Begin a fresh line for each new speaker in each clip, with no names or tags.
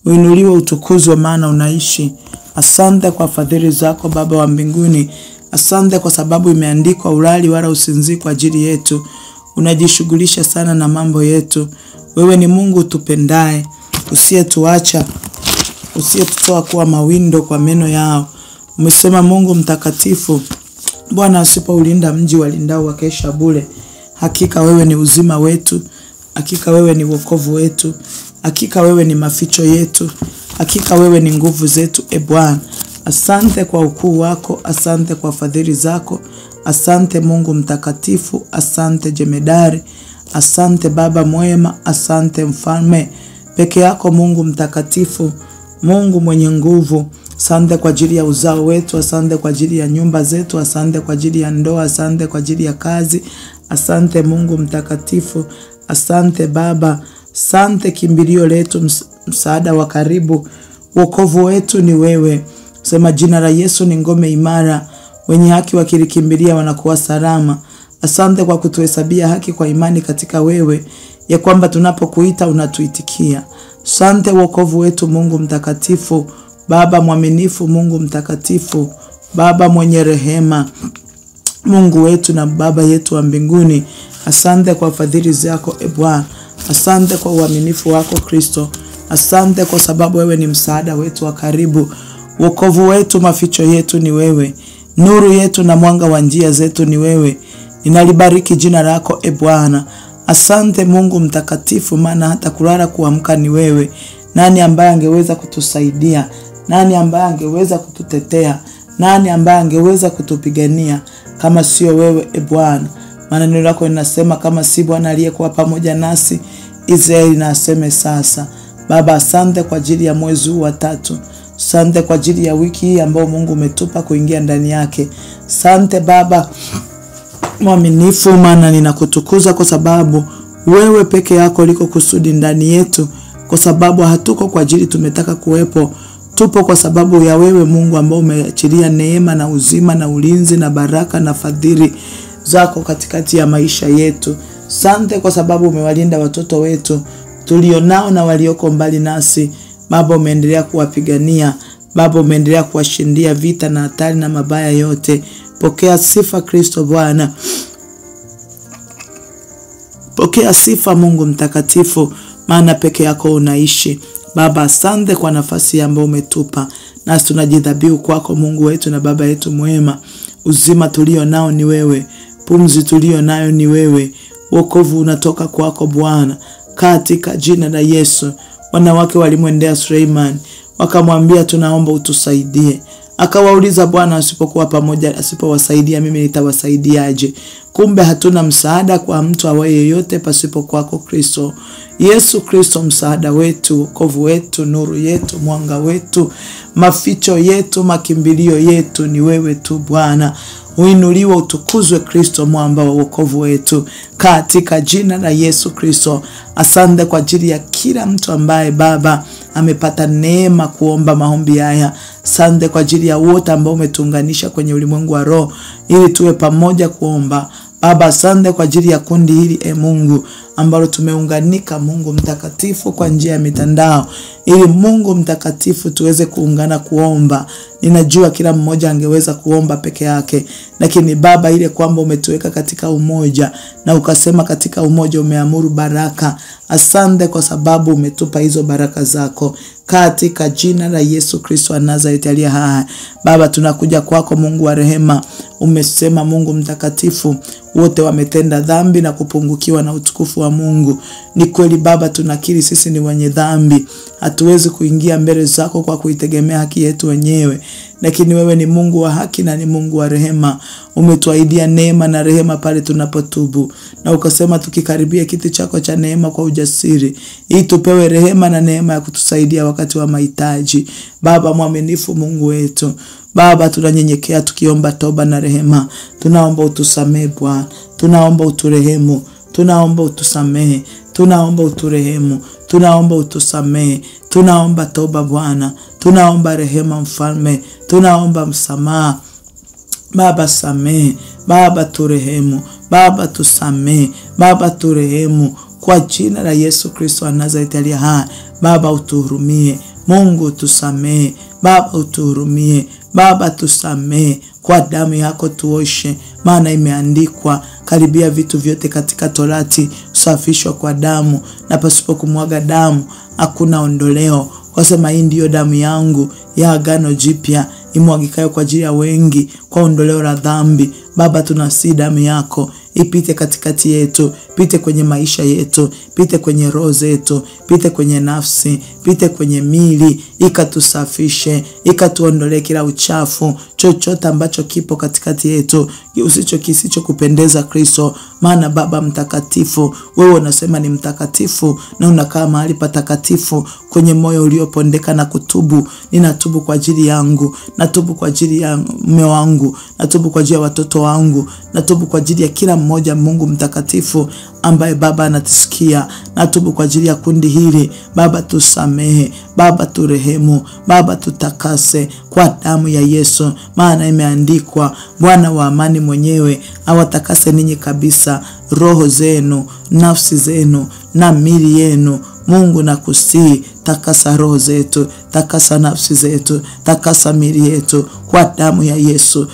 Uinuliwe, utukuzwe, maana unaishi. Asante kwa fadhili zako Baba wa mbinguni. Asante kwa sababu imeandikwa ulali wala usinzii kwa ajili yetu. Unajishughulisha sana na mambo yetu. Wewe ni Mungu tupendaye, usiyetuacha, usiyetutoa kuwa mawindo kwa meno yao. Umesema Mungu mtakatifu, Bwana asipoulinda mji walindao wakesha bure. Hakika wewe ni uzima wetu, hakika wewe ni wokovu wetu, hakika wewe ni maficho yetu, hakika wewe ni nguvu zetu. Bwana, asante kwa ukuu wako, asante kwa fadhili zako, asante Mungu mtakatifu, asante jemedari, asante Baba mwema, asante mfalme peke yako Mungu mtakatifu, Mungu mwenye nguvu. Asante kwa ajili ya uzao wetu, asante kwa ajili ya nyumba zetu, asante kwa ajili ya ndoa, asante kwa ajili ya kazi. Asante Mungu mtakatifu, asante Baba, asante kimbilio letu, msaada wa karibu. Wokovu wetu ni wewe. Sema jina la Yesu ni ngome imara, wenye haki wakilikimbilia wanakuwa salama. Asante kwa kutuhesabia haki kwa imani katika wewe, ya kwamba tunapokuita unatuitikia. Asante wokovu wetu Mungu mtakatifu, Baba mwaminifu, Mungu mtakatifu, Baba mwenye rehema, Mungu wetu na Baba yetu wa mbinguni. Asante kwa fadhili zako Bwana. Asante kwa uaminifu wako Kristo. Asante kwa sababu wewe ni msaada wetu wa karibu. Wokovu wetu, maficho yetu ni wewe. Nuru yetu na mwanga wa njia zetu ni wewe. Ninalibariki jina lako Bwana. Asante Mungu mtakatifu, maana hata kulala kuamka ni wewe. Nani ambaye angeweza kutusaidia? Nani ambaye angeweza kututetea? Nani ambaye angeweza kutupigania kama sio wewe Bwana? Maana neno lako linasema kama si Bwana aliyekuwa pamoja nasi, Israeli na aseme sasa. Baba, asante kwa ajili ya mwezi huu wa 3. Asante kwa ajili ya wiki hii ambayo Mungu umetupa kuingia ndani yake. Asante Baba mwaminifu, maana ninakutukuza kwa sababu wewe peke yako liko kusudi ndani yetu, kwa sababu hatuko kwa ajili tumetaka kuwepo. Tupo kwa sababu ya wewe Mungu ambao umeachilia neema na uzima na ulinzi na baraka na fadhili zako katikati ya maisha yetu. Asante kwa sababu umewalinda watoto wetu tulionao na walioko mbali nasi. Baba, umeendelea kuwapigania. Baba, umeendelea kuwashindia vita na hatari na mabaya yote. Pokea sifa Kristo Bwana. Pokea sifa Mungu mtakatifu, maana peke yako unaishi. Baba, asante kwa nafasi ambayo umetupa. Nasi tunajidhabihu kwako Mungu wetu na Baba yetu mwema. Uzima tulio nao ni wewe. Pumzi tulio nayo ni wewe. Wokovu unatoka kwako Bwana. Katika jina la Yesu. Wanawake walimwendea Suleiman, wakamwambia tunaomba utusaidie. Akawauliza Bwana, asipokuwa pamoja, asipowasaidia mimi nitawasaidiaje? Kumbe hatuna msaada kwa mtu awaye yote pasipo kwako Kristo. Yesu Kristo, msaada wetu, wokovu wetu, nuru yetu, mwanga wetu, maficho yetu, makimbilio yetu ni wewe tu Bwana. Uinuliwe, utukuzwe Kristo, mwamba wa wokovu wetu, katika jina la Yesu Kristo. Asante kwa ajili ya kila mtu ambaye Baba amepata neema kuomba maombi haya. Asante kwa ajili ya wote ambao umetuunganisha kwenye ulimwengu wa roho ili tuwe pamoja kuomba. Baba, asante kwa ajili ya kundi hili Mungu ambalo tumeunganika Mungu mtakatifu kwa njia ya mitandao, ili Mungu mtakatifu tuweze kuungana kuomba. Ninajua kila mmoja angeweza kuomba peke yake, lakini Baba, ile kwamba umetuweka katika umoja na ukasema katika umoja umeamuru baraka. Asante kwa sababu umetupa hizo baraka zako katika jina la Yesu Kristo wa Nazareti aliye hai. Baba, tunakuja kwako Mungu wa rehema. Umesema Mungu mtakatifu, wote wametenda dhambi na kupungukiwa na utukufu wa Mungu. Ni kweli Baba, tunakiri sisi ni wenye dhambi. Hatuwezi kuingia mbele zako kwa kuitegemea haki yetu wenyewe, lakini wewe ni Mungu wa haki na ni Mungu wa rehema. Umetuahidia neema na rehema pale tunapotubu, na ukasema tukikaribia kiti chako cha neema kwa ujasiri, ili tupewe rehema na neema ya kutusaidia wakati wa mahitaji. Baba mwaminifu, Mungu wetu, Baba, tunanyenyekea tukiomba toba na rehema. Tunaomba utusamehe Bwana, tunaomba uturehemu, tunaomba utusamehe, tunaomba uturehemu, tunaomba utusamehe, tunaomba toba Bwana, tunaomba rehema Mfalme, tunaomba msamaha. Baba samehe, Baba turehemu, Baba tusamehe, Baba turehemu, kwa jina la Yesu Kristo wa Nazareti aliye hai. Baba utuhurumie. Mungu tusamehe. Baba utuhurumie. Baba tusamehe. Kwa damu yako tuoshe, maana imeandikwa, karibia vitu vyote katika Torati usafishwa kwa damu, na pasipo kumwaga damu hakuna ondoleo. Kwa sema hii ndiyo damu yangu ya agano jipya, imwagikayo kwa ajili ya wengi kwa ondoleo la dhambi. Baba tunasi damu yako ipite katikati yetu, pite kwenye maisha yetu, pite kwenye roho zetu, pite kwenye nafsi, pite kwenye mili, ikatusafishe, ikatuondolee kila uchafu, chochote ambacho kipo katikati yetu kisicho kupendeza Kristo. Maana Baba mtakatifu, wewe unasema ni mtakatifu na unakaa mahali patakatifu kwenye moyo uliopondeka na kutubu. Ninatubu kwa ajili yangu, natubu kwa ajili ya mume wangu, natubu kwa ajili ya watoto wangu, natubu kwa ajili ya kila mmoja Mungu mtakatifu ambaye Baba anatusikia. Natubu kwa ajili ya kundi hili. Baba tusamehe, Baba turehemu, Baba tutakase kwa damu ya Yesu, maana imeandikwa, Bwana wa amani mwenyewe awatakase ninyi kabisa, roho zenu, nafsi zenu na mili yenu. Mungu nakusihi, takasa roho zetu, takasa nafsi zetu, takasa mili yetu kwa damu ya Yesu.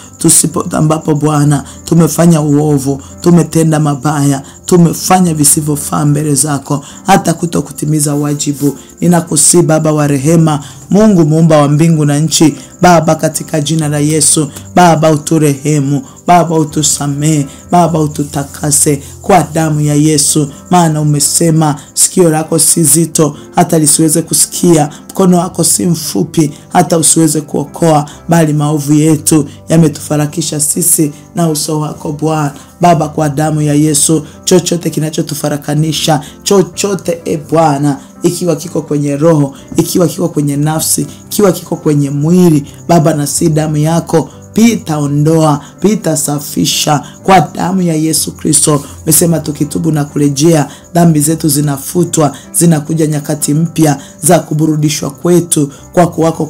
Ambapo Bwana tumefanya uovu, tumetenda mabaya, tumefanya visivyofaa mbele zako, hata kutokutimiza wajibu, ninakusihi Baba wa rehema, Mungu muumba wa mbingu na nchi, Baba katika jina la Yesu, Baba uturehemu, Baba utusamehe, Baba ututakase kwa damu ya Yesu. Maana umesema sikio lako si zito hata lisiweze kusikia, mkono wako si mfupi hata usiweze kuokoa, bali maovu yetu yametufarakisha sisi na uso wako Bwana. Baba kwa damu ya Yesu, chochote kinachotufarakanisha, chochote Bwana, ikiwa kiko kwenye roho, ikiwa kiko kwenye nafsi, ikiwa kiko kwenye mwili, Baba na si damu yako, pita ondoa, pita safisha kwa damu ya Yesu Kristo. Umesema tukitubu na kurejea, dhambi zetu zinafutwa, zinakuja nyakati mpya za kuburudishwa kwetu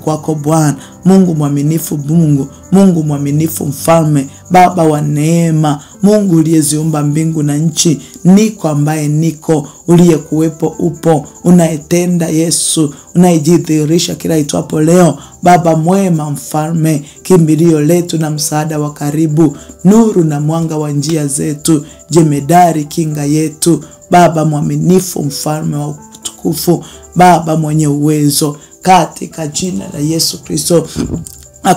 kwako Bwana. Mungu mwaminifu, Mungu mwaminifu, mfalme, Baba wa neema, Mungu uliyeziumba mbingu na nchi, niko ambaye niko, uliyekuwepo upo, unayetenda Yesu, unayejidhihirisha kila itwapo leo. Baba mwema, mfalme, kimbilio letu na msaada wa karibu, nuru na mwanga wa njia zetu, jemedari kinga yetu, Baba mwaminifu, mfalme wa utukufu, Baba mwenye uwezo, katika jina la Yesu Kristo,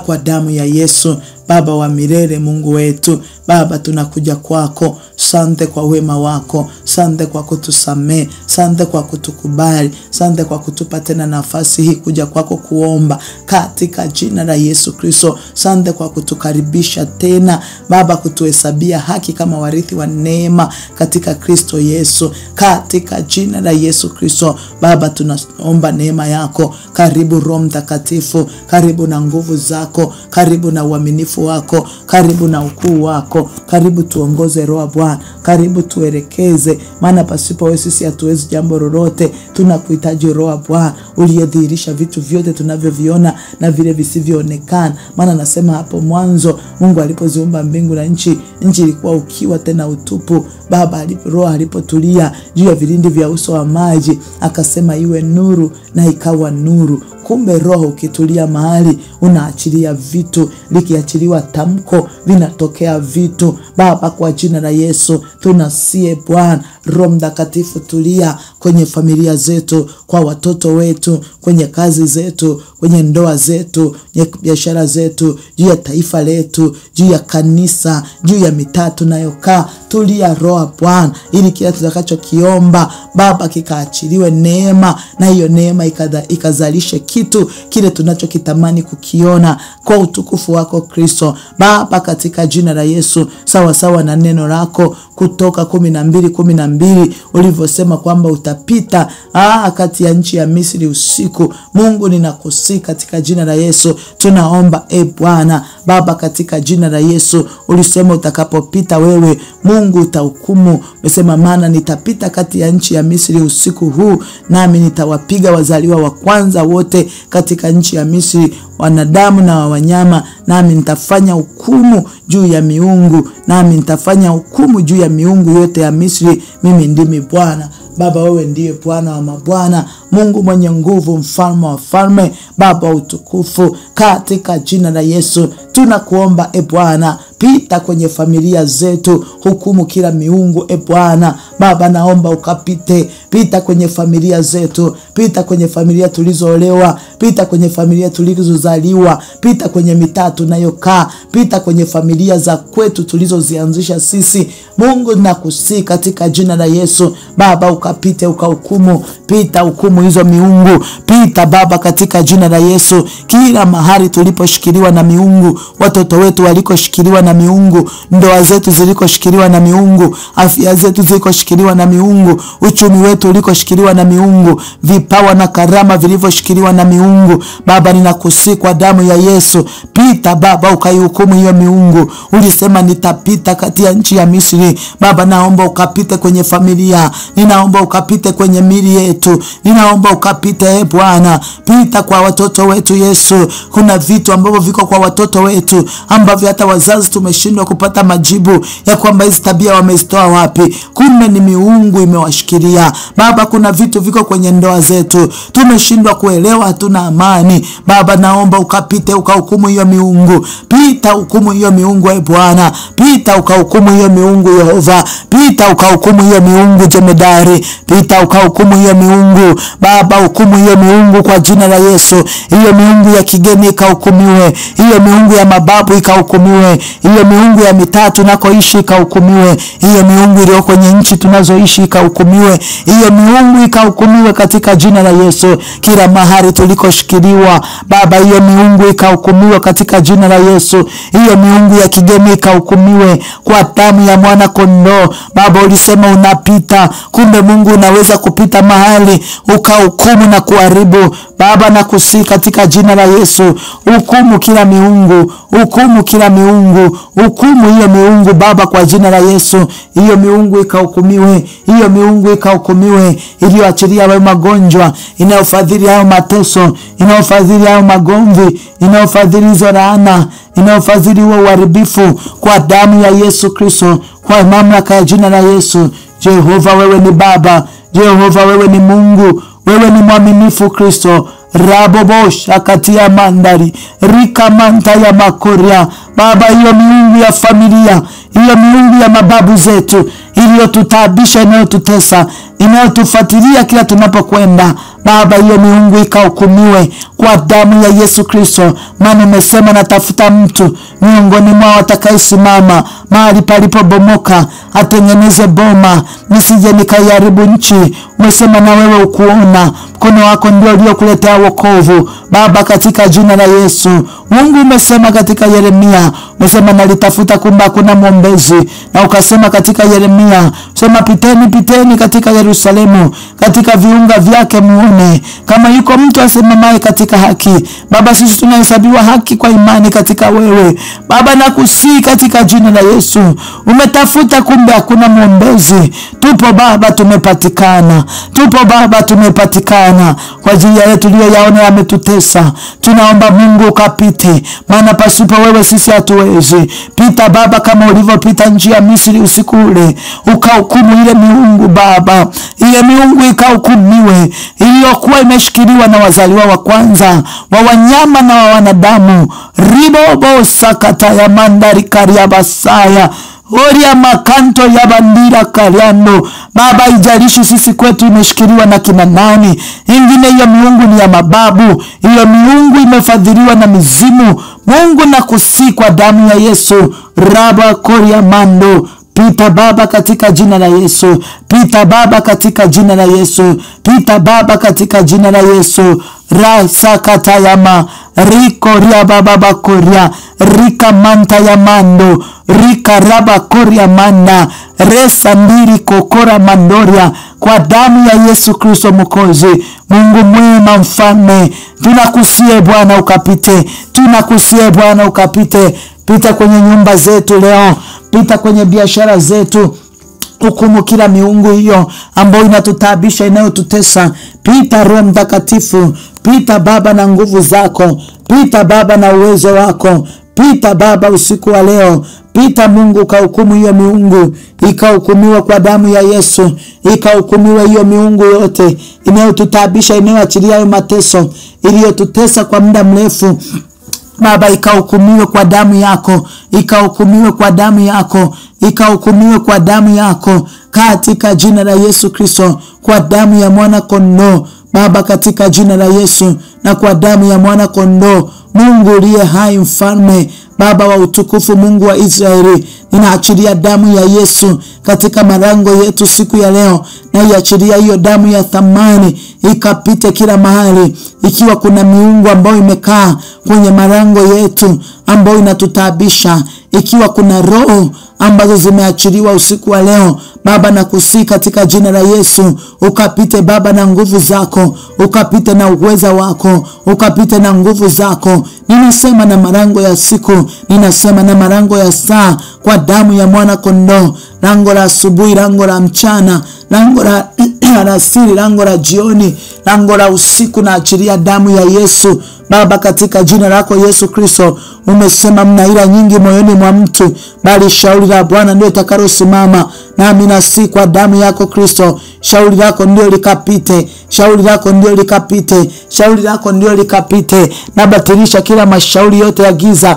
kwa damu ya Yesu, Baba wa milele, Mungu wetu, Baba tunakuja kwako. Sante kwa wema wako, sante kwa kutusamehe, sante kwa kutukubali, sante kwa kutupa tena nafasi hii kuja kwako kuomba katika jina la Yesu Kristo. Sante kwa kutukaribisha tena Baba, kutuhesabia haki kama warithi wa neema katika Kristo Yesu, katika jina la Yesu Kristo. Baba tunaomba neema yako, karibu Roho Mtakatifu, karibu na nguvu zako, karibu na uaminifu wako, karibu na ukuu wako, karibu tuongoze Roho Bwana, karibu tuelekeze, maana pasipo wewe sisi hatuwezi jambo lolote. Tunakuhitaji Roho Bwana, uliyedhihirisha vitu vyote tunavyoviona na vile visivyoonekana. Maana nasema hapo mwanzo Mungu alipoziumba mbingu na nchi, nchi ilikuwa ukiwa tena utupu. Baba Roho alipotulia juu ya vilindi vya uso wa maji, akasema iwe nuru, na ikawa nuru. Kumbe Roho ukitulia mahali unaachilia vitu, likiachiliwa tamko vinatokea vitu. Baba kwa jina la Yesu tunasie Bwana, Roho Mtakatifu tulia kwenye familia zetu, kwa watoto wetu, kwenye kazi zetu, kwenye ndoa zetu, kwenye biashara zetu, juu ya taifa letu, juu ya kanisa, juu ya mitaa tunayokaa. Tulia Roho Bwana, ili kila tutakachokiomba Baba kikaachiliwe neema, na hiyo neema ikazalishe kitu kile tunachokitamani kukiona kwa utukufu wako Kristo. Baba katika jina la Yesu, sawa sawa na neno lako Kutoka 12:12 ulivyosema kwamba utapita kati ya nchi ya Misri usiku. Mungu ninakusihi katika jina la Yesu tunaomba Bwana. Baba katika jina la Yesu ulisema utakapopita wewe Mungu utahukumu. Umesema maana nitapita kati ya nchi ya Misri usiku huu, nami nitawapiga wazaliwa wa kwanza wote katika nchi ya Misri, wanadamu na wanyama, nami nitafanya hukumu juu ya miungu, nami nitafanya hukumu juu ya miungu yote ya Misri. Mimi ndimi Bwana. Baba, wewe ndiye Bwana wa mabwana, Mungu mwenye nguvu, mfalme wa falme, Baba utukufu. Katika jina la Yesu tunakuomba Bwana, pita kwenye familia zetu, hukumu kila miungu Bwana. Baba, naomba ukapite, pita kwenye familia zetu, pita kwenye familia tulizoolewa, pita kwenye familia tulizozaliwa, pita kwenye mitaa tunayokaa, pita kwenye familia za kwetu tulizozianzisha sisi. Mungu nakusihi katika jina la Yesu, Baba ukapite, ukahukumu, pita hukumu hizo miungu, pita Baba katika jina la Yesu. Kila mahali tuliposhikiliwa na miungu, watoto wetu walikoshikiliwa na miungu, ndoa zetu zilikoshikiliwa na miungu, afya zetu zilikoshikiliwa na miungu, uchumi wetu ulikoshikiliwa na miungu, vipawa na karama vilivyoshikiliwa na miungu, Baba ninakusihi kwa damu ya Yesu, pita Baba ukaihukumu hiyo miungu. Ulisema nitapita kati ya nchi ya Misri. Baba, naomba ukapite kwenye familia, ninaomba ukapite kwenye mili yetu, ninaomba ukapite Bwana, pita kwa watoto wetu Yesu. Kuna vitu ambavyo viko kwa watoto wetu ambavyo hata wazazi tumeshindwa kupata majibu ya kwamba hizi tabia wamezitoa wapi. Kumbe ni miungu imewashikilia. Baba, kuna vitu viko kwenye ndoa zetu tumeshindwa kuelewa, hatuna amani. Baba, naomba ukapite ukahukumu hiyo miungu, pita hukumu hiyo miungu Bwana, pita ukahukumu hiyo miungu Yehova, pita ukahukumu hiyo miungu Jemedari, pita ukahukumu hiyo miungu Baba, hukumu hiyo miungu kwa jina la Yesu. Hiyo miungu ya kigeni ikahukumiwe, hiyo miungu ya mababu ikahukumiwe, hiyo miungu ya mitaa tunakoishi ikahukumiwe, hiyo miungu iliyo kwenye nchi tunazoishi ikahukumiwe, hiyo miungu ikahukumiwe katika jina la Yesu. Kila mahali tulikoshikiliwa Baba, hiyo miungu ikahukumiwe katika jina la Yesu. Hiyo miungu ya kigeni ikahukumiwe kwa damu ya mwana kondoo. Baba, ulisema unapita, kumbe Mungu unaweza kupita mahali ukahukumu na kuharibu. Baba, nakusihi katika jina la Yesu, hukumu kila miungu, hukumu kila miungu, hukumu hiyo miungu Baba kwa jina la Yesu. Hiyo miungu ikahukumiwe, hiyo miungu ikahukumiwe, iliyoachilia hayo magonjwa, inayofadhili hayo mateso, inayofadhili hayo magomvi, inayofadhili hizo laana, inayofadhili huo uharibifu, kwa damu ya Yesu Kristo, kwa mamlaka ya jina la Yesu. Jehova, wewe ni Baba, Jehova wewe ni Mungu, wewe ni mwaminifu Kristo. Rabobosha katia mandari rika manta ya makoria. Baba, hiyo miungu ya familia, hiyo miungu ya mababu zetu iliyotutabisha, inayotutesa, inayotufuatilia kila tunapokwenda, Baba, hiyo miungu ikahukumiwe kwa damu ya Yesu Kristo. Maana umesema natafuta mtu miongoni mwao atakayesimama mahali palipobomoka, atengeneze boma, nisije nikaharibu nchi. Umesema na wewe ukuona, mkono wako ndio uliokuletea wokovu. Baba, katika jina la Yesu. Mungu, umesema katika Yeremia, umesema nalitafuta kumbe hakuna mwombezi, na ukasema katika Yeremia, sema piteni katika Yerusalemu, katika viunga vyake muone kama yuko mtu asimamaye katika haki. Baba, sisi tunahesabiwa haki kwa imani katika wewe. Baba, nakusihi katika jina la Yesu, umetafuta kumbe hakuna mwombezi. Tupo Baba, tumepatikana. Tupo Baba, tumepatikana kwa ajili ya yetu tuliyoyaona yametutesa. Tunaomba Mungu ukapite, maana pasipo wewe sisi hatuwezi. Pita Baba kama ulivyopita nchi ya Misri usiku ule, ukahukumu ile miungu Baba, ile miungu ikahukumiwe, iliyokuwa imeshikiliwa na wazaliwa wa kwanza wa wanyama na wa wanadamu. Ribobo sakata ya mandari karia basaya Oria makanto ya bandira kariano. Baba, ijalishi sisi kwetu imeshikiliwa na kina nani, ingine hiyo miungu ni ya mababu, hiyo miungu imefadhiliwa na mizimu. Mungu, nakusihi kwa damu ya Yesu, raba koria mando, pita Baba katika jina la Yesu, pita Baba katika jina la Yesu, pita Baba katika jina la Yesu. Rasa katayama riko ria baba bakoria rika manta ya mando rika raba koria manda resa ndiri kokora mandoria, kwa damu ya Yesu Kristo Mwokozi. Mungu mwema, mfalme, tunakusihi Bwana ukapite, tunakusihi Bwana ukapite. Pita kwenye nyumba zetu leo, pita kwenye biashara zetu, hukumu kila miungu hiyo ambayo inatutabisha, inayotutesa. Pita Roho Mtakatifu, pita Baba na nguvu zako, pita Baba na uwezo wako, Pita Baba usiku wa leo. Pita Mungu, ukahukumu hiyo miungu, ikahukumiwa kwa damu ya Yesu, ikahukumiwa hiyo miungu yote inayotutabisha, inayoachilia hayo mateso, iliyotutesa kwa muda mrefu. Baba, ikahukumiwe kwa damu yako, ikahukumiwe kwa damu yako, ikahukumiwe kwa damu yako, katika jina la Yesu Kristo, kwa damu ya mwana kondoo Baba, katika jina la Yesu na kwa damu ya mwana kondoo. Mungu uliye hai, mfalme Baba wa utukufu, Mungu wa Israeli, ninaachilia damu ya Yesu katika malango yetu siku ya leo, na iachilia hiyo damu ya thamani ikapite kila mahali. Ikiwa kuna miungu ambayo imekaa kwenye malango yetu ambayo inatutabisha, ikiwa kuna roho ambazo zimeachiliwa usiku wa leo Baba, na kusi katika jina la Yesu, ukapite Baba na nguvu zako, ukapite na uweza wako, ukapite na nguvu zako. Ninasema na malango ya siku, ninasema na malango ya saa, kwa damu ya mwana kondoo. Lango la asubuhi, lango la mchana, lango la alasiri, lango la jioni, lango la usiku, na achilia damu ya Yesu Baba, katika jina lako Yesu Kristo. Umesema mna ila nyingi moyoni mwa mtu, bali shauri la Bwana ndio litakalosimama. Nami nasi kwa damu yako Kristo, shauri lako ndio likapite, shauri lako ndio likapite, shauri lako ndio likapite. Nabatilisha kila mashauri yote ya giza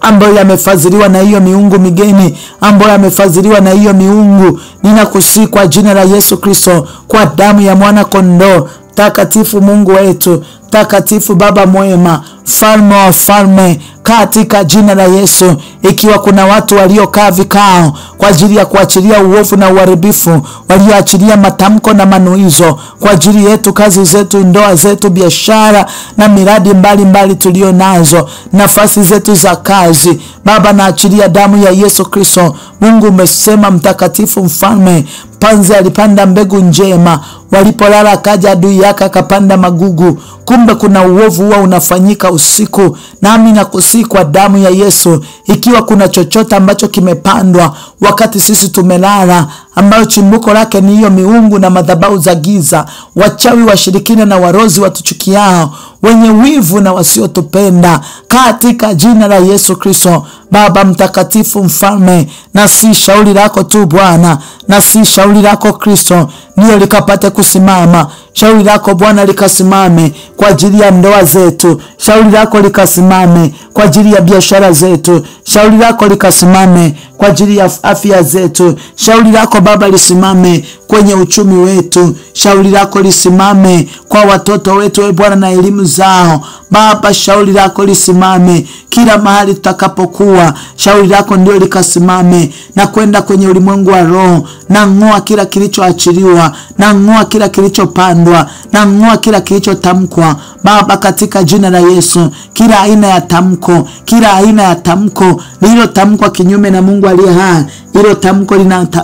ambayo yamefadhiliwa na hiyo miungu migeni, ambayo yamefadhiliwa na hiyo miungu. Ninakusihi kwa jina la Yesu Kristo, kwa damu ya mwana kondoo. Takatifu Mungu wetu, takatifu Baba mwema, Falme wa falme, katika jina la Yesu, ikiwa kuna watu waliokaa vikao kwa ajili ya kuachilia uovu na uharibifu, walioachilia matamko na manuizo kwa ajili yetu, kazi zetu, ndoa zetu, biashara na miradi mbalimbali tulio nazo, nafasi zetu za kazi, Baba, naachilia damu ya Yesu Kristo. Mungu umesema, mtakatifu mfalme, panzi alipanda mbegu njema, walipolala akaja adui yake akapanda magugu. Kumbe kuna uovu huwa unafanyika usiku. Nami nakusihi kwa damu ya Yesu, ikiwa kuna chochote ambacho kimepandwa wakati sisi tumelala, ambayo chimbuko lake ni hiyo miungu na madhabahu za giza, wachawi, washirikina na warozi watuchukiao, wenye wivu na wasiotupenda, katika jina la Yesu Kristo, Baba mtakatifu mfalme, na si shauri lako tu Bwana, na si shauri lako Kristo ndio likapate kusimama. Shauri lako Bwana likasimame kwa ajili ya ndoa zetu, shauri lako likasimame kwa ajili ya biashara zetu, shauri lako likasimame kwa ajili ya afya zetu, shauri lako Baba lisimame kwenye uchumi wetu, shauri lako lisimame kwa watoto wetu Bwana na elimu zao Baba, shauri lako lisimame kila mahali tutakapokuwa, shauri lako ndio likasimame. Na kwenda kwenye ulimwengu wa roho, na ng'oa kila kilichoachiliwa, na ng'oa kila kilichopandwa, na ng'oa kila kilichotamkwa Baba, katika jina la Yesu. Kila aina ya tamko, kila aina ya tamko lililotamkwa kinyume na Mungu aliye hai, hilo tamko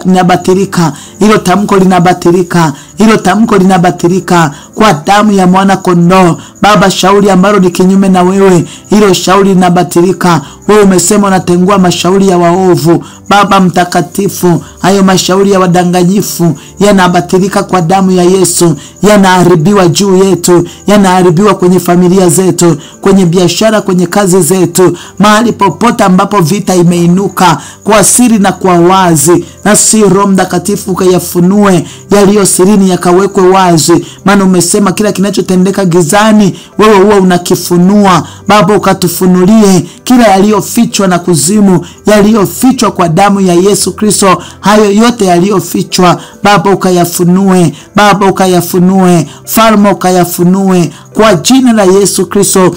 linabatilika, hilo tamko linabatilika, hilo tamko linabatilika kwa damu ya mwana kondoo Baba. Shauri ambalo ni kinyume na wewe, hilo shauri linabatilika. Wewe umesema unatengua mashauri ya waovu Baba mtakatifu. Hayo mashauri ya wadanganyifu yanabatilika kwa damu ya Yesu, yanaharibiwa juu yetu, yanaharibiwa kwenye familia zetu, kwenye biashara, kwenye kazi zetu, mahali popote ambapo vita imeinuka kwa siri na kwa wazi. Na si Roho Mtakatifu kayafunue yaliyo sirini yakawekwe wazi, maana umesema kila kinachotendeka gizani wewe huwa unakifunua Baba. Ukatufunulie kila yaliyofichwa na kuzimu, yaliyofichwa kwa damu ya Yesu Kristo. Hayo yote yaliyofichwa Baba ukayafunue, Baba ukayafunue, Falme ukayafunue kwa jina la Yesu Kristo,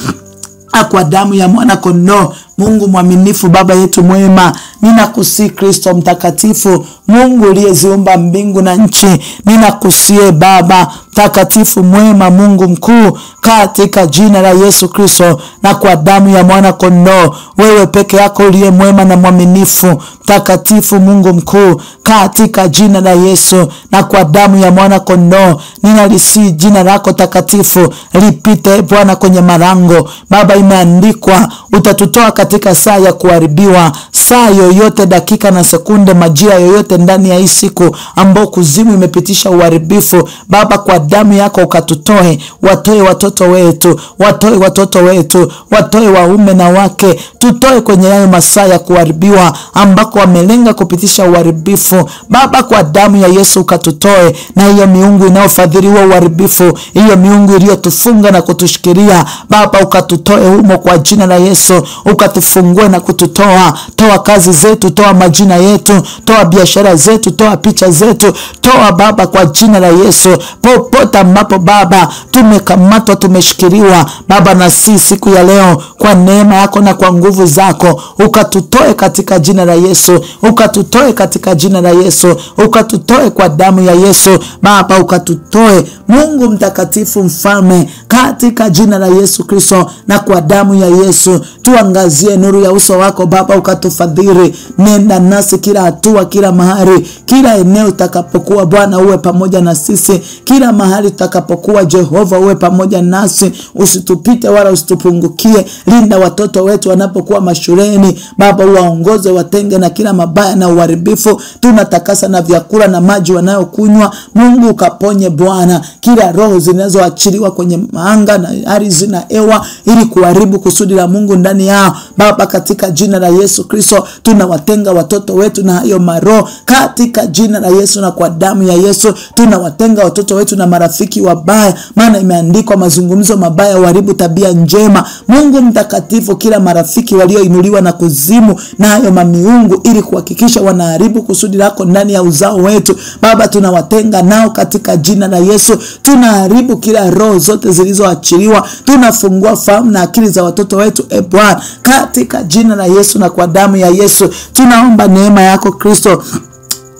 kwa damu ya mwana kondoo. Mungu mwaminifu, Baba yetu mwema, ninakusihi Kristo mtakatifu, Mungu uliyeziumba mbingu na nchi, ninakusihi Baba mtakatifu mwema, Mungu mkuu, katika jina la Yesu Kristo na kwa damu ya mwana kondoo. Wewe peke yako uliye mwema na mwaminifu, mtakatifu, Mungu mkuu, katika jina la Yesu na kwa damu ya mwana kondoo, ninalisihi jina lako takatifu lipite Bwana kwenye malango Baba. Imeandikwa utatutoa katika saa ya kuharibiwa, saa yoyote, dakika na sekunde, majira yoyote ndani ya hii siku ambao kuzimu imepitisha uharibifu, Baba, kwa damu yako ukatutoe, watoe watoto wetu, watoe watoto wetu, watoe waume na wake, tutoe kwenye hayo masaa ya kuharibiwa ambako wamelenga kupitisha uharibifu. Baba, kwa damu ya Yesu ukatutoe na hiyo miungu inayofadhiliwa uharibifu, hiyo miungu iliyotufunga na kutushikilia, Baba, ukatutoe humo kwa jina la Yesu, ukatufungue na kututoa. Toa kazi zetu, toa majina yetu, toa biashara zetu, toa picha zetu, toa Baba, kwa jina la Yesu. Popote ambapo Baba tumekamatwa, tumeshikiliwa, Baba, na siku ya leo kwa neema yako na kwa nguvu zako ukatutoe katika jina la Yesu, ukatutoe katika jina la Yesu, ukatutoe kwa damu ya Yesu, Baba, ukatutoe Mungu mtakatifu, mfalme, katika jina la Yesu Kristo na kwa damu ya Yesu. Tuangazie nuru ya uso wako Baba, ukatufadhili. Nenda nasi kila hatua, kila mahali, kila eneo utakapokuwa Bwana, uwe pamoja na sisi. Kila mahali utakapokuwa Jehova, uwe pamoja nasi, usitupite wala usitupungukie. Linda watoto wetu wanapokuwa mashuleni Baba, uwaongoze, watenge na kila mabaya na uharibifu. Tunatakasa na vyakula na maji wanayokunywa, Mungu ukaponye Bwana kila roho zinazoachiliwa kwenye anga na ardhi na hewa ili kuharibu kusudi la Mungu ndani yao. Baba, katika jina la Yesu Kristo tunawatenga watoto wetu na hayo maroho katika jina la Yesu, na kwa damu ya Yesu tunawatenga watoto wetu na marafiki wabaya, maana imeandikwa mazungumzo mabaya uharibu tabia njema. Mungu mtakatifu, kila marafiki walioinuliwa na kuzimu na hayo mamiungu ili kuhakikisha wanaharibu kusudi lako ndani ya uzao wetu, Baba, tunawatenga nao katika jina la Yesu. Tunaharibu kila roho zote zilizoachiliwa, tunafungua fahamu na akili za watoto wetu Bwana, katika jina la Yesu na kwa damu ya Yesu. Tunaomba neema yako Kristo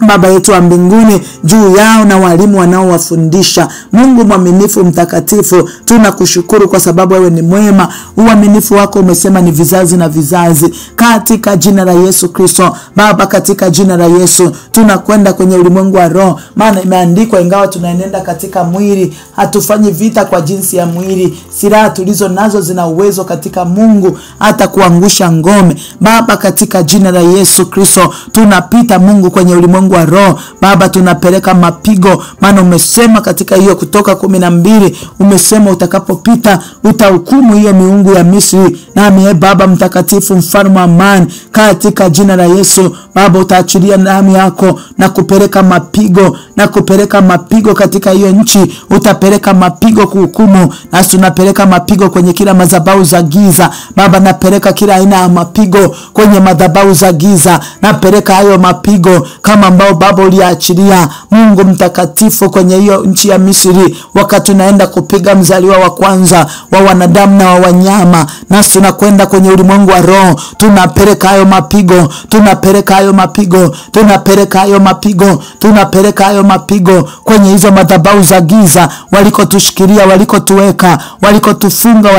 Baba yetu wa mbinguni juu yao na walimu wanaowafundisha. Mungu mwaminifu mtakatifu, tunakushukuru kwa sababu wewe ni mwema. Uaminifu wako umesema ni vizazi na vizazi, katika jina la Yesu Kristo. Baba, katika jina la Yesu tunakwenda kwenye ulimwengu wa roho, maana imeandikwa, ingawa tunaenenda katika mwili, hatufanyi vita kwa jinsi ya mwili. Silaha tulizo nazo zina uwezo katika Mungu hata kuangusha ngome. Baba, katika jina la Yesu Kristo tunapita Mungu kwenye ulimwengu wa roho. Baba, tunapeleka mapigo, maana umesema katika hiyo Kutoka 12 umesema utakapopita utahukumu hiyo miungu ya Misri. Nami Baba mtakatifu, mfalme wa amani, katika jina la Yesu Baba utaachilia damu yako na kupeleka mapigo, na kupeleka mapigo katika hiyo nchi. Utapeleka mapigo kuhukumu, na tunapeleka mapigo kwenye kila madhabahu za giza. Baba, napeleka kila aina ya mapigo kwenye madhabahu za giza. Napeleka hayo mapigo kama ambao Baba uliachilia Mungu mtakatifu kwenye hiyo nchi ya Misri, wakati tunaenda kupiga mzaliwa wa kwanza wa wanadamu na wa wanyama. Nasi tunakwenda kwenye ulimwengu wa roho, tunapeleka hayo mapigo, tunapeleka hayo mapigo, tunapeleka hayo mapigo, tunapeleka hayo mapigo kwenye hizo madhabahu za giza, walikotushikilia, walikotuweka, walikotufunga,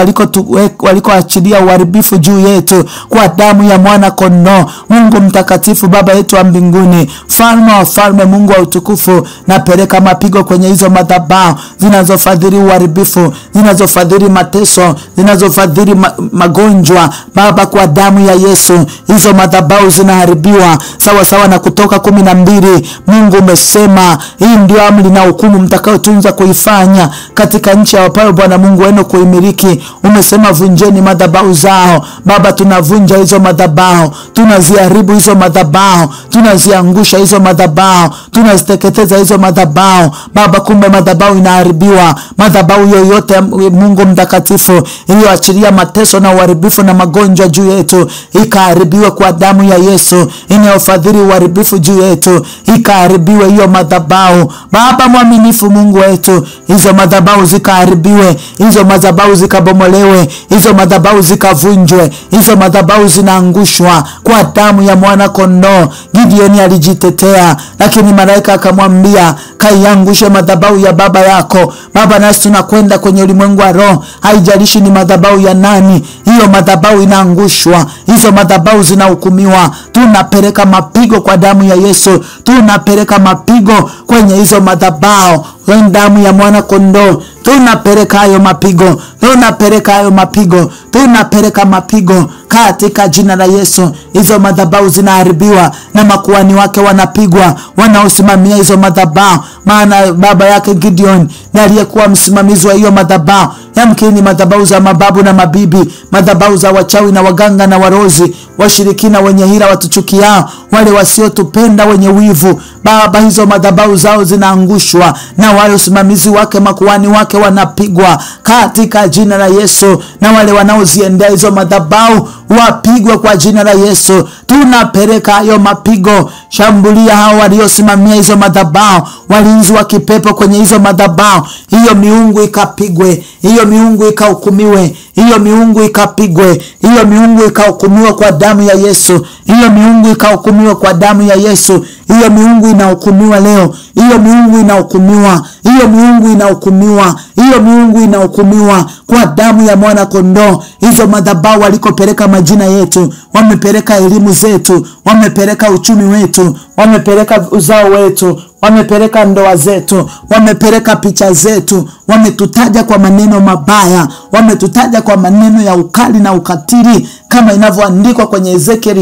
walikoachilia uharibifu juu yetu, kwa damu ya mwana kondoo. Mungu mtakatifu, Baba yetu wa mbinguni, mfalme wa falme, Mungu wa utukufu, napeleka mapigo kwenye hizo madhabahu zinazofadhili uharibifu, zinazofadhili mateso, zinazofadhili magonjwa. Baba, kwa damu ya Yesu hizo madhabahu zinaharibiwa sawa sawa na Kutoka 12. Mungu umesema hii ndio amri na hukumu mtakayotunza kuifanya katika nchi ya wapayo Bwana Mungu wenu kuimiliki. Umesema vunjeni madhabahu zao. Baba, tunavunja hizo madhabahu, tunaziharibu hizo madhabahu, tunaziangusha hizo madhabahu, tunaziteketeza hizo madhabahu. Baba, kumbe madhabahu inaharibiwa. Madhabahu yoyote Mungu mtakatifu iliyoachilia mateso na uharibifu na magonjwa juu yetu, ikaharibiwe kwa damu ya Yesu. Inayofadhili uharibifu juu yetu, ikaharibiwe hiyo madhabahu. Baba mwaminifu, Mungu wetu, hizo madhabahu zikaharibiwe, hizo madhabahu zikabomolewe, hizo madhabahu zikavunjwe, hizo madhabahu zinaangushwa kwa damu ya mwana kondoo. Gideoni alijitetea, lakini malaika akamwambia, kaiangushe madhabahu ya baba yako. Baba, nasi tunakwenda kwenye ulimwengu wa roho, haijalishi ni madhabahu ya nani, hiyo madhabahu inaangushwa, hizo madhabahu zinahukumiwa. Tunapeleka mapigo kwa damu ya Yesu, tunapeleka mapigo kwenye hizo madhabahu kwa damu ya mwana kondoo. tunapeleka hayo mapigo, tunapeleka hayo mapigo, tunapeleka mapigo katika jina la Yesu. Hizo madhabahu zinaharibiwa na makuhani wake wanapigwa, wanaosimamia hizo madhabahu. Maana baba yake Gideon ndiye aliyekuwa msimamizi wa hiyo madhabahu. Yamkini madhabahu za mababu na mabibi, madhabahu za wachawi na waganga na warozi, washirikina wenye hila, watuchukiao, wale wasiotupenda, wenye wivu. Baba, hizo madhabahu zao zinaangushwa na wale usimamizi wake, makuhani wake wanapigwa katika jina la Yesu. Na wale wanaoziendea hizo madhabahu wapigwe kwa jina la Yesu. Tunapeleka hayo mapigo. Shambulia hao waliosimamia hizo madhabahu, walinzi wa kipepo kwenye hizo madhabahu. Hiyo miungu ikapigwe, hiyo miungu ikahukumiwe, hiyo miungu ikapigwe, hiyo miungu ikahukumiwa kwa damu ya Yesu. Hiyo miungu ikahukumiwa kwa damu ya Yesu. Hiyo miungu inahukumiwa leo. Hiyo miungu inahukumiwa. Hiyo miungu inahukumiwa. Hiyo miungu inahukumiwa kwa damu ya mwana kondoo. Hizo madhabahu walikopeleka majina yetu, wamepeleka elimu zetu, wamepeleka uchumi wetu, wamepeleka uzao wetu, wamepeleka ndoa zetu, wamepeleka picha zetu, wametutaja kwa maneno mabaya, wametutaja kwa maneno ya ukali na ukatili, kama inavyoandikwa kwenye Ezekiel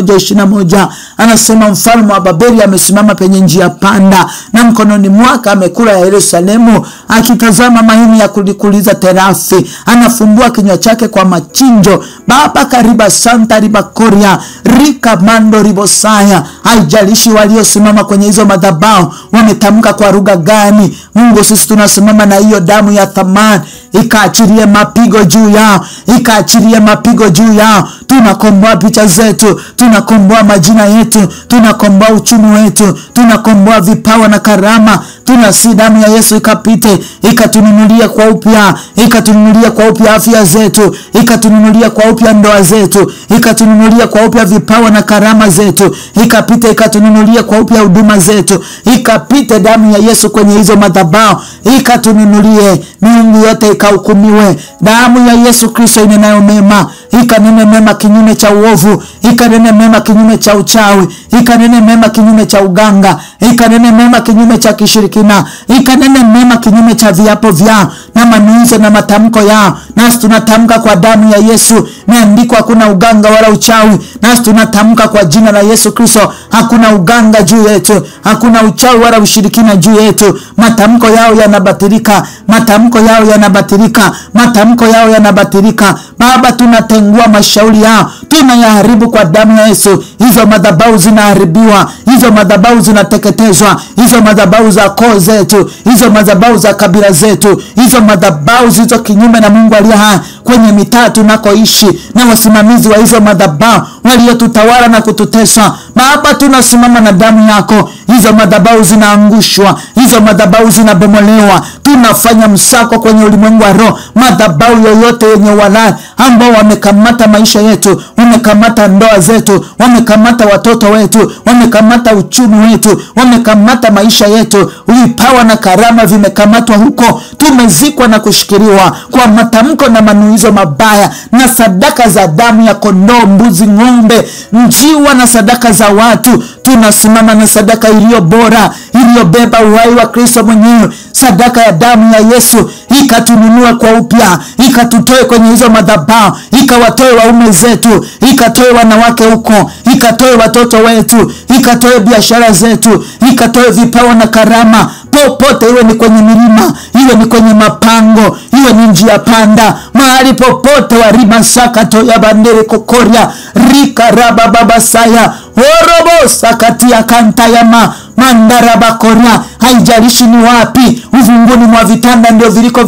21:21. Anasema mfalme wa Babeli amesimama penye njia panda, na mkononi mwake amekula ya Yerusalemu, akitazama mahini ya kulikuliza terafi. Anafumbua kinywa chake kwa machinjo. Baba, kariba santa riba koria rika mando ribosaya. Haijalishi waliosimama kwenye hizo madhabahu wametamka kwa lugha gani, Mungu, sisi tunasimama na hiyo damu ya thamani. Ikaachilie mapigo juu yao, ikaachilie mapigo juu yao. Tunakomboa picha zetu, tunakomboa majina yetu, tunakomboa uchumi wetu, tunakomboa vipawa na karama. Tunasi damu ya Yesu ikapite, ikatununulia kwa upya, ikatununulia kwa upya afya zetu, ikatununulia kwa upya ndoa zetu, ikatununulia kwa upya vipawa na karama zetu, ikapite ikatununulia kwa upya huduma zetu. Ikapite damu ya Yesu kwenye hizo madhabahu, ikatununulie. Miungu yote ikahukumiwe. Damu ya Yesu Kristo inenayo mema, ikanene mema kinyume cha uovu, ikanene mema kinyume cha uchawi, ikanene mema kinyume cha uganga, ikanene mema kinyume cha kishirikina, ikanene mema kinyume cha viapo vyao na manuizo na matamko yao. Nasi tunatamka kwa damu ya Yesu, imeandikwa hakuna uganga wala uchawi. Nasi tunatamka kwa jina la Yesu Kristo, hakuna uganga juu yetu, hakuna uchawi wala ushirikina juu yetu. Matamko yao yanabatilika, matamko yao yanabatilika, matamko yao yanabatilika. Baba, tunatengua mashauri yao, tunayaharibu kwa damu ya Yesu. Hizo madhabahu zinaharibiwa, hizo madhabahu zinateketezwa, hizo madhabahu za koo zetu, hizo madhabahu za kabila zetu, hizo madhabahu zilizo kinyume na Mungu aliye hai kwenye mitaa tunakoishi, na wasimamizi wa hizo madhabahu waliotutawala na kututesa. Baba, tunasimama na damu yako. Hizo madhabahu zinaangushwa, hizo madhabahu zinabomolewa. Tunafanya msako kwenye ulimwengu wa roho. Madhabahu yoyote yenye walai ambao wamekamata maisha yetu, wamekamata ndoa zetu, wamekamata watoto wetu, wamekamata uchumi wetu, wamekamata maisha yetu, vipawa na karama vimekamatwa huko. Tumezikwa na kushikiliwa kwa matamko na manuizo mabaya na sadaka za damu ya kondoo, mbuzi, ng'ombe, njiwa na sadaka za watu. Tunasimama na sadaka iliyo bora, iliyobeba uhai wa Kristo mwenyewe, sadaka ya damu ya Yesu. Ikatununua kwa upya, ikatutoe kwenye hizo madhabahu, ikawatoe waume zetu, ikatoe wanawake huko, ikatoe watoto wetu, ikatoe biashara zetu, ikatoe vipawa na karama popote, iwe ni kwenye milima, iwe ni kwenye mapango, iwe ni njia panda, mahali popote. Warima sakato ya bandere kokoria rika raba baba saya orobo sakatia kantayama mandaraba koria. Haijalishi ni wapi, uvunguni mwa vitanda ndio viliko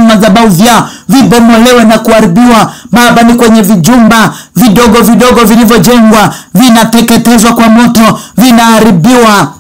madhabahu vya vibomolewe na kuharibiwa. Baba, ni kwenye vijumba vidogo vidogo vilivyojengwa, vinateketezwa kwa moto, vinaharibiwa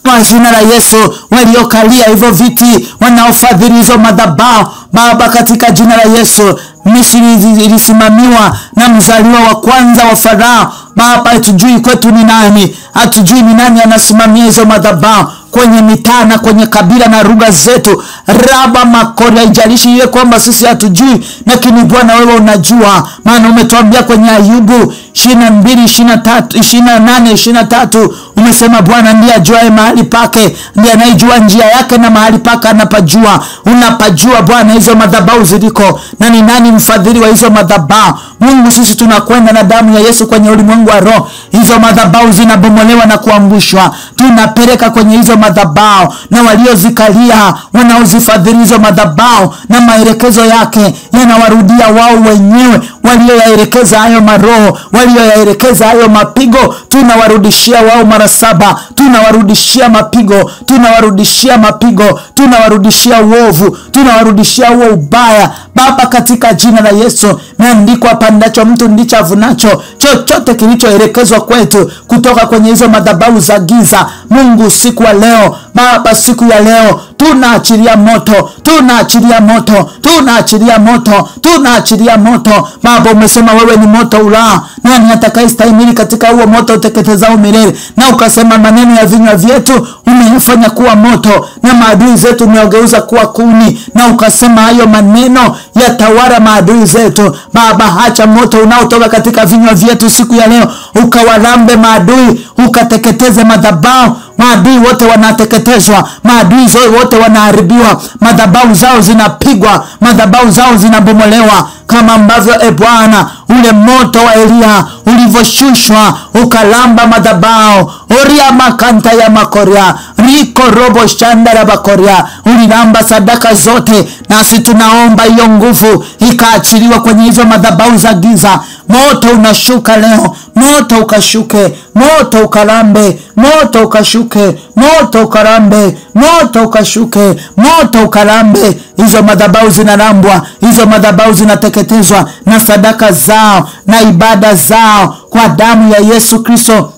kwa jina la Yesu. Waliokalia hivyo viti, wanaofadhili hizo madhabahu, Baba, katika jina la Yesu. Misri ilisimamiwa na mzaliwa wa kwanza wa Farao. Baba, hatujui kwetu ni nani, hatujui ni nani anasimamia hizo madhabahu kwenye mitaa na kwenye kabila na lugha zetu. Raba makori, haijalishi ile kwamba sisi hatujui, lakini Bwana wewe unajua. Maana umetuambia kwenye Ayubu 22, 23, 28, 23 umesema Bwana ndiye ajuaye mahali pake, ndiye anayejua njia yake na mahali pake anapajua. Unapajua Bwana hizo madhabahu ziliko, na ni nani mfadhili wa hizo madhabahu? Mungu, sisi tunakwenda na damu ya Yesu kwenye ulimwengu wa roho. Hizo madhabahu zinabomolewa na kuangushwa. Tunapeleka kwenye hizo madhabahu, na waliozikalia, wanaozifadhili hizo madhabahu, na maelekezo yake yanawarudia wao wenyewe. Walioyaelekeza hayo maroho, walioyaelekeza hayo mapigo, tunawarudishia wao mara 7. Tunawarudishia mapigo, tunawarudishia mapigo, tunawarudishia uovu, tunawarudishia huo ubaya Baba, katika jina la Yesu. Maandiko apandacho mtu ndicho avunacho. Chochote kilichoelekezwa kwetu kutoka kwenye hizo madhabahu za giza, Mungu, siku wa leo Baba, siku ya leo tunaachilia moto, tunaachilia moto, tunaachilia moto, tunaachilia moto. Baba, umesema wewe ni moto ulao, nani atakayestahimili katika huo moto uteketezao milele? Na ukasema maneno ya vinywa vyetu umeyafanya kuwa moto, na maadui zetu umegeuza kuwa kuni. Na ukasema hayo maneno yatawala maadui zetu. Baba, acha moto unaotoka katika vinywa vyetu siku ya leo ukawalambe maadui, ukateketeze madhabahu. Maadui wote wanateketezwa, maadui wote wanaharibiwa, madhabahu zao zinapigwa, madhabahu zao zinabomolewa, kama ambavyo Bwana ule moto wa Elia ulivoshushwa ukalamba madhabahu. Oria makanta ya makoria, riko robo shandara bakoria, ulilamba sadaka zote. Nasi tunaomba hiyo nguvu ikaachiliwa kwenye hizo madhabahu za giza. Moto unashuka leo, moto ukashuke, moto ukalambe, moto ukashuke, moto ukalambe, moto ukashuke, moto ukalambe. Hizo madhabahu zinalambwa, hizo madhabahu zinateketezwa, na sadaka zao na ibada zao kwa damu ya Yesu Kristo.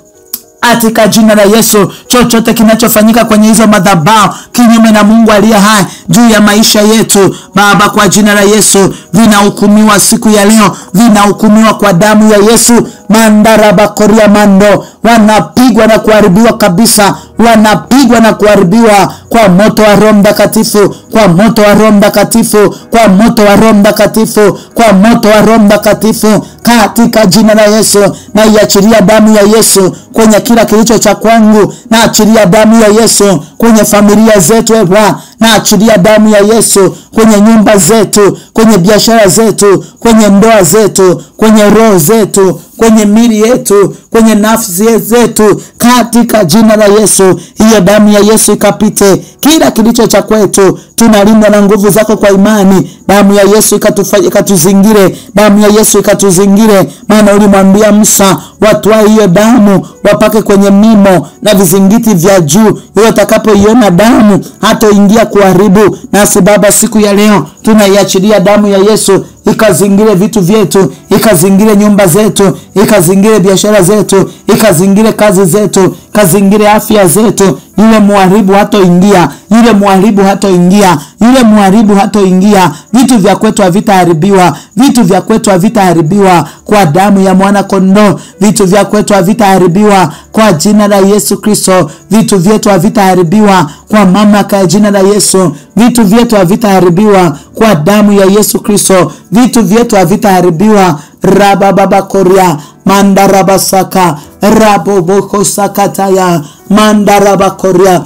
Katika jina la Yesu, chochote kinachofanyika kwenye hizo madhabahu kinyume na Mungu aliye hai juu ya maisha yetu Baba, kwa jina la Yesu vinahukumiwa siku ya leo, vinahukumiwa kwa damu ya Yesu. Mandaraba koria mando, wanapigwa na kuharibiwa kabisa, wanapigwa na kuharibiwa kwa moto wa Roho Mtakatifu, kwa moto wa Roho Mtakatifu, kwa moto wa Roho Mtakatifu, kwa moto wa Roho Mtakatifu, katika jina la Yesu. Na iachilia damu ya Yesu kwenye kila kilicho cha kwangu, na achilia damu ya Yesu kwenye familia zetu Bwana, na achilia damu ya Yesu kwenye nyumba zetu, kwenye biashara zetu, kwenye ndoa zetu, kwenye roho zetu, kwenye mili yetu, kwenye nafsi zetu, katika jina la Yesu. Hiyo damu ya Yesu ikapite kila kilicho cha kwetu. Tunalinda na nguvu zako kwa imani. Damu ya Yesu ikatuzingire, damu ya Yesu ikatuzingire. Maana ulimwambia Musa watwae hiyo damu wapake kwenye mimo na vizingiti vya juu, hiyo utakapoiona damu hata ingia kuharibu. Nasi Baba, siku ya leo tunaiachilia damu ya Yesu ikazingire vitu vyetu, ikazingire nyumba zetu, ikazingire biashara zetu, ikazingire kazi zetu, ikazingire afya zetu. Yule muharibu hatoingia, yule muharibu hatoingia, yule muharibu hatoingia. Vitu vya kwetu havitaharibiwa, vitu vya kwetu havitaharibiwa kwa damu ya mwana kondoo. Vitu vya kwetu havitaharibiwa kwa jina la Yesu Kristo. Vitu vyetu havitaharibiwa kwa mamlaka ya jina la Yesu. Vitu vyetu havitaharibiwa kwa damu ya Yesu Kristo. Vitu vyetu havitaharibiwa. Raba baba koria mandaraba saka rabo boko sakataya mandaraba koria,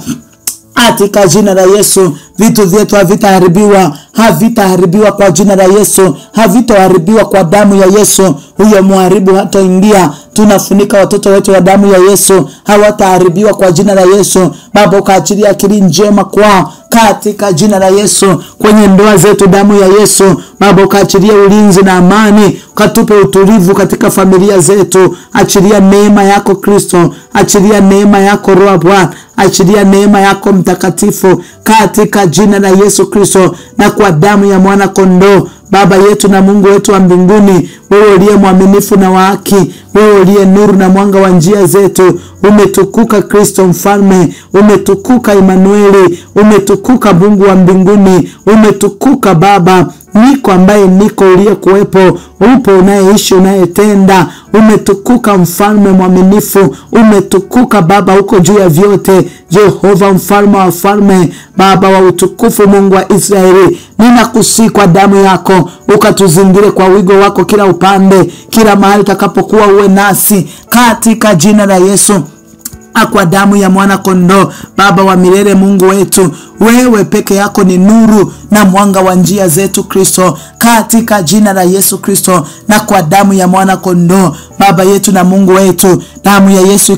katika jina la Yesu. Vitu vyetu havitaharibiwa, havitaharibiwa kwa jina la Yesu, havitaharibiwa kwa damu ya Yesu. Huyo muharibu hataingia. Tunafunika watoto wetu wa damu ya Yesu, hawataharibiwa kwa jina la Yesu. Baba, ukaachilia akili njema kwao katika jina la Yesu. Kwenye ndoa zetu damu ya Yesu Baba, ukaachilia ulinzi na amani, ukatupe utulivu katika familia zetu. Achilia neema yako Kristo, achilia neema yako Roho Bwana, achilia neema yako Mtakatifu katika jina la Yesu Kristo, na kwa damu ya mwana kondoo. Baba yetu na Mungu wetu wa mbinguni, wewe uliye mwaminifu na wa haki, wewe uliye nuru na mwanga wa njia zetu, umetukuka Kristo mfalme, umetukuka Emanueli, umetukuka Mungu wa mbinguni, umetukuka Baba. niko ambaye niko uliyekuwepo, upo unayeishi, unayetenda. Umetukuka mfalme mwaminifu, umetukuka Baba, uko juu ya vyote. Jehova mfalme wa falme, Baba wa utukufu, Mungu wa Israeli, ninakusihi kwa damu yako ukatuzingire kwa wigo wako kila upande, kila mahali utakapokuwa uwe nasi, katika jina la Yesu. Kwa damu ya mwana kondoo, Baba wa milele, Mungu wetu, wewe peke yako ni nuru na mwanga wa njia zetu Kristo, katika jina la Yesu Kristo. Na kwa damu ya mwana kondoo, Baba yetu na Mungu wetu, damu ya Yesu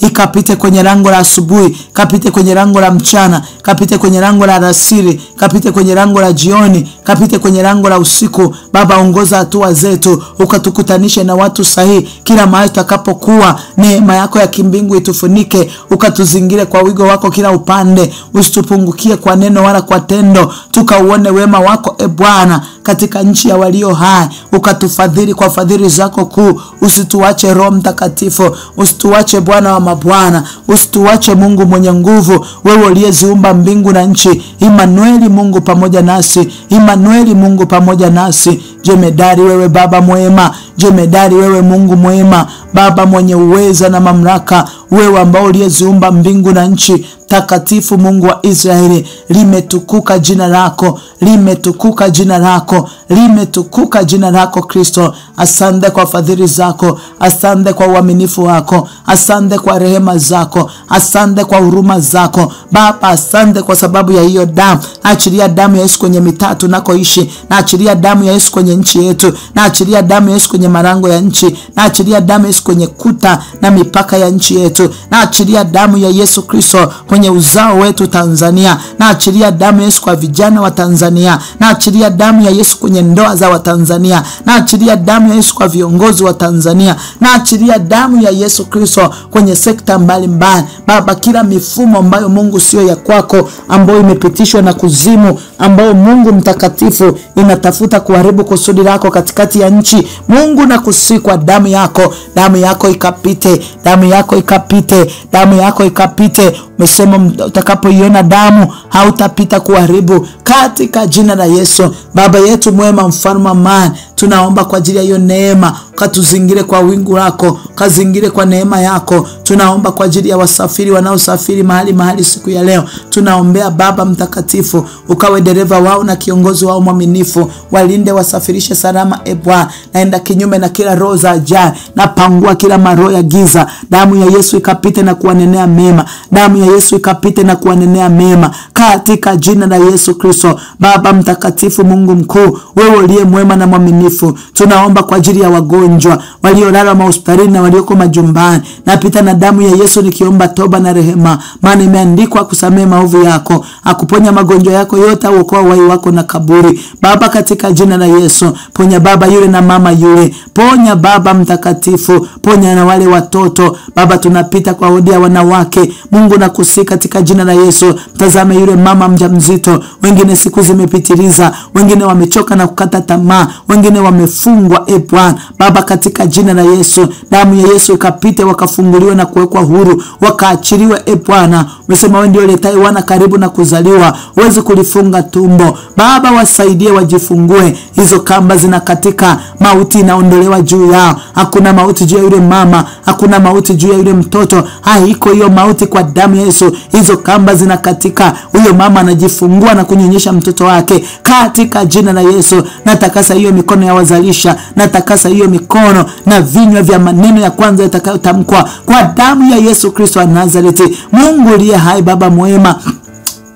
ikapite kwenye lango la asubuhi, kapite kwenye lango la mchana, kapite kwenye lango la alasiri, kapite kwenye lango la jioni, kapite kwenye lango la usiku. Baba, ongoza hatua zetu, ukatukutanishe na watu sahihi kila mahali tutakapokuwa. Neema yako ya kimbingu itufunike, ukatuzingire kwa wigo wako kila upande. Usitupungukie kwa neno wala kwa tendo, tukauone wema wako Bwana katika nchi ya walio hai. Ukatufadhili kwa fadhili zako kuu. Usituache Roho Mtakatifu, usituache Bwana wa mabwana, usituache Mungu mwenye nguvu, wewe uliyeziumba mbingu na nchi. Immanueli, Mungu pamoja nasi. Immanueli, Mungu pamoja nasi. Jemedari wewe Baba mwema, jemedari wewe Mungu mwema, Baba mwenye uweza na mamlaka, wewe ambao uliyeziumba mbingu na nchi. Takatifu Mungu wa Israeli, limetukuka jina lako, limetukuka jina lako, limetukuka jina lako Kristo. Asante kwa fadhili zako, asante kwa uaminifu wako, asante kwa rehema zako, asante kwa huruma zako Baba. Asante kwa sababu ya hiyo damu. Achilia damu ya Yesu kwenye mitaa tunakoishi, na achilia damu ya Yesu kwenye nchi yetu, na achilia damu ya Yesu kwenye malango ya nchi, na achilia damu ya Yesu kwenye kuta na mipaka ya nchi yetu, na achilia damu ya Yesu Kristo kwenye uzao wetu Tanzania, na achilia damu ya Yesu kwa vijana wa Tanzania, na achilia damu ya Yesu kwenye ndoa za Watanzania, na achilia damu ya Yesu kwa viongozi wa Tanzania, na achilia damu ya Yesu Kristo kwenye sekta mbalimbali Baba. Kila mifumo ambayo Mungu sio ya kwako, ambayo imepitishwa na kuzimu, ambayo Mungu mtakatifu inatafuta kuharibu kusudi lako katikati ya nchi, Mungu nakusihi kwa damu yako, damu yako ikapite, damu yako ikapite, damu yako ikapite. Umesema utakapoiona damu hautapita kuharibu, katika jina la Yesu. Baba yetu mwema, mfalme wa amani, tunaomba kwa ajili ya hiyo neema, ukatuzingire kwa wingu lako, kazingire kwa neema yako. Tunaomba kwa ajili ya wasafiri wanaosafiri mahali siku ya leo. Tunaombea Baba mtakatifu, ukawe dereva wao na kiongozi wao mwaminifu, walinde wasafirishe salama Bwana. Naenda kinyume na kila roho za ajali, na pangua kila maroho ya giza. Damu ya Yesu ikapite na kuwanenea mema, damu ya Yesu ikapite na kuwanenea mema, katika jina la Yesu Kristo. Baba mtakatifu, Mungu mkuu, wewe uliye mwema na mwaminifu, tunaomba kwa ajili ya wagonjwa waliolala mahospitalini na walioko majumbani. Napita na damu ya Yesu nikiomba toba na rehema, maana imeandikwa kusamehe maovu yako, akuponya magonjwa yako yote, uokoa uhai wako na kaburi. Baba, katika jina la Yesu, ponya Baba yule na mama yule, ponya Baba mtakatifu, ponya na wale watoto Baba. Tunapita kwa wodi ya wanawake, Mungu nakusihi katika jina la Yesu, tazame yule mama mjamzito. Wengine siku zimepitiliza, wengine wamechoka na kukata tamaa, wengine wamefungwa Bwana. Baba, katika jina la Yesu, damu ya Yesu ikapite, wakafunguliwa na kuwekwa huru, wakaachiliwa Bwana. Umesema wewe ndio uletaye wana karibu na kuzaliwa, uweze kulifunga tumbo Baba. Wasaidie wajifungue, hizo kamba zinakatika, mauti inaondolewa juu yao. Hakuna mauti juu ya yule mama, hakuna mauti juu ya yule mtoto, haiko hiyo mauti kwa damu ya Yesu. Hizo kamba zinakatika, huyo mama anajifungua na kunyonyesha mtoto wake katika jina la Yesu. Natakasa hiyo mikono ya wazalisha, natakasa hiyo mikono na vinywa vya maneno ya kwanza yatakayotamkwa kwa damu ya Yesu Kristo wa Nazareti. Mungu aliye hai, Baba mwema,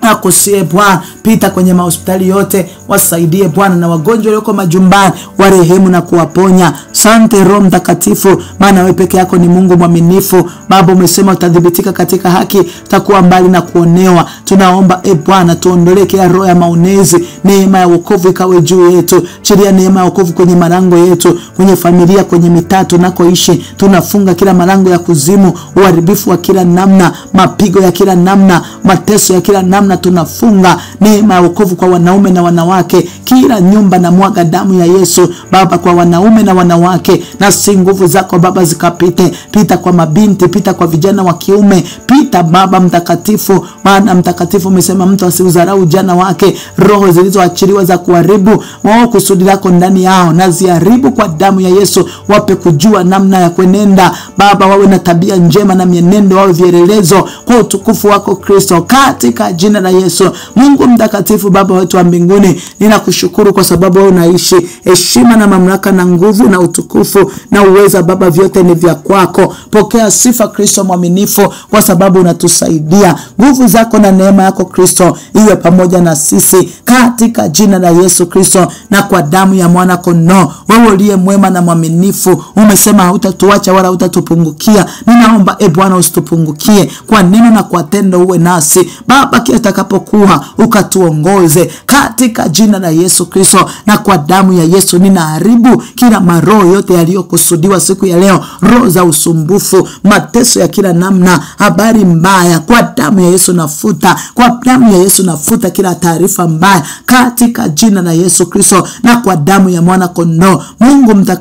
nakusihi Bwana, pita kwenye mahospitali yote, wasaidie Bwana, na wagonjwa walioko majumbani warehemu na kuwaponya. Asante Roho Mtakatifu, maana wewe peke yako ni Mungu mwaminifu. Baba, umesema utadhibitika katika haki, utakuwa mbali na kuonewa. Tunaomba Bwana, tuondolee kila roho ya maonezi. Neema ya wokovu ikawe juu yetu. Chilia neema ya wokovu kwenye malango yetu, kwenye familia, kwenye mitaa tunakoishi. Tunafunga kila malango ya kuzimu, uharibifu wa kila namna, mapigo ya kila namna, mateso ya kila namna Bwana tunafunga neema ya wokovu kwa wanaume na wanawake. Kila nyumba na mwaga damu ya Yesu Baba kwa wanaume na wanawake, na si nguvu zako Baba zikapite. Pita kwa mabinti, pita kwa vijana wa kiume, pita Baba mtakatifu, maana mtakatifu umesema mtu asiudharau ujana wake. Roho zilizoachiliwa za kuharibu wao kusudi lako ndani yao na ziharibu kwa damu ya Yesu. Wape kujua namna ya kwenenda Baba, wawe na tabia njema na mienendo, wawe vielelezo kwa utukufu wako Kristo, katika jina la Yesu. Mungu mtakatifu, Baba wetu wa mbinguni, ninakushukuru kwa sababu wewe unaishi. Heshima na mamlaka na nguvu na utukufu na uweza Baba vyote ni vya kwako. Pokea sifa Kristo mwaminifu, kwa sababu unatusaidia. Nguvu zako na neema yako Kristo iwe pamoja na sisi, katika jina la Yesu Kristo na kwa damu ya mwana kondoo. Wewe uliye mwema na mwaminifu, umesema hautatuacha wala hautatupungukia. Ninaomba Bwana usitupungukie kwa neno na kwa tendo, uwe nasi Baba kila takapokuwa, ukatuongoze katika jina la Yesu Kristo na kwa damu ya Yesu. Ninaharibu kila maroho yote yaliyokusudiwa siku ya leo, roho za usumbufu, mateso ya kila namna, habari mbaya, kwa damu ya Yesu nafuta, kwa damu ya Yesu nafuta kila taarifa mbaya katika jina la Yesu Kristo na kwa damu ya mwana kondoo. Mungu mtakatifu,